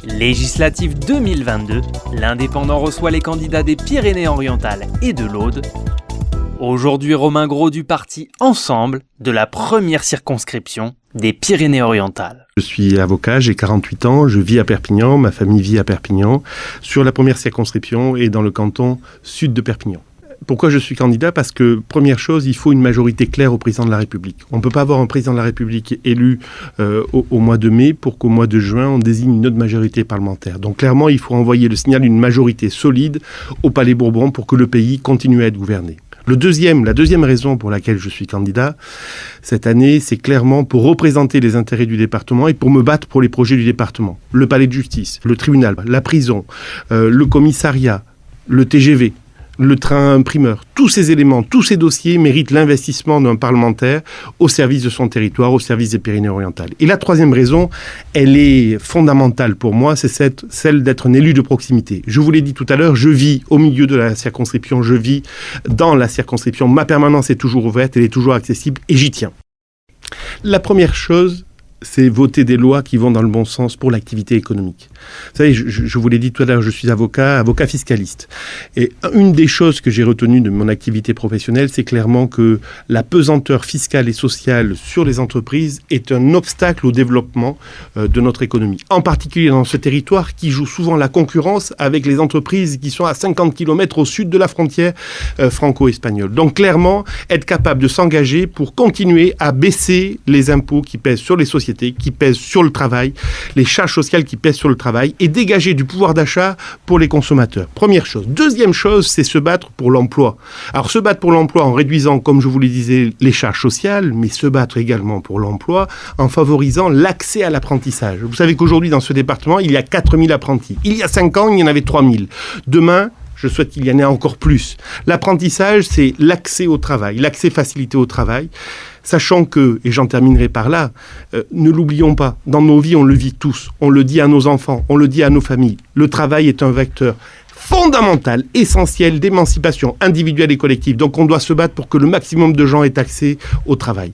Législative 2022, l'Indépendant reçoit les candidats des Pyrénées-Orientales et de l'Aude. Aujourd'hui, Romain Gros du parti Ensemble de la première circonscription des Pyrénées-Orientales. Je suis avocat, j'ai 48 ans, je vis à Perpignan, ma famille vit à Perpignan, sur la première circonscription et dans le canton sud de Perpignan. Pourquoi je suis candidat ? Parce que, première chose, il faut une majorité claire au président de la République. On ne peut pas avoir un président de la République élu au mois de mai pour qu'au mois de juin, on désigne une autre majorité parlementaire. Donc clairement, il faut envoyer le signal d'une majorité solide au Palais Bourbon pour que le pays continue à être gouverné. La deuxième raison pour laquelle je suis candidat cette année, c'est clairement pour représenter les intérêts du département et pour me battre pour les projets du département. Le palais de justice, le tribunal, la prison, le commissariat, le TGV, le train imprimeur, tous ces éléments, tous ces dossiers méritent l'investissement d'un parlementaire au service de son territoire, au service des Pyrénées-Orientales. Et la troisième raison, elle est fondamentale pour moi, c'est celle d'être un élu de proximité. Je vous l'ai dit tout à l'heure, je vis au milieu de la circonscription, je vis dans la circonscription. Ma permanence est toujours ouverte, elle est toujours accessible et j'y tiens. La première chose, c'est voter des lois qui vont dans le bon sens pour l'activité économique. Vous savez, je vous l'ai dit tout à l'heure, je suis avocat fiscaliste. Et une des choses que j'ai retenues de mon activité professionnelle, c'est clairement que la pesanteur fiscale et sociale sur les entreprises est un obstacle au développement de notre économie. En particulier dans ce territoire qui joue souvent la concurrence avec les entreprises qui sont à 50 km au sud de la frontière franco-espagnole. Donc clairement, être capable de s'engager pour continuer à baisser les impôts qui pèsent sur les sociétés, qui pèsent sur le travail, les charges sociales qui pèsent sur le travail et dégager du pouvoir d'achat pour les consommateurs. Première chose. Deuxième chose, c'est se battre pour l'emploi. Alors se battre pour l'emploi en réduisant, comme je vous le disais, les charges sociales, mais se battre également pour l'emploi en favorisant l'accès à l'apprentissage. Vous savez qu'aujourd'hui, dans ce département, il y a 4000 apprentis. Il y a 5 ans, il y en avait 3000. Demain, je souhaite qu'il y en ait encore plus. L'apprentissage, c'est l'accès au travail, l'accès facilité au travail. Sachant que, et j'en terminerai par là, ne l'oublions pas, dans nos vies, on le vit tous. On le dit à nos enfants, on le dit à nos familles. Le travail est un vecteur fondamental, essentiel d'émancipation individuelle et collective. Donc on doit se battre pour que le maximum de gens aient accès au travail.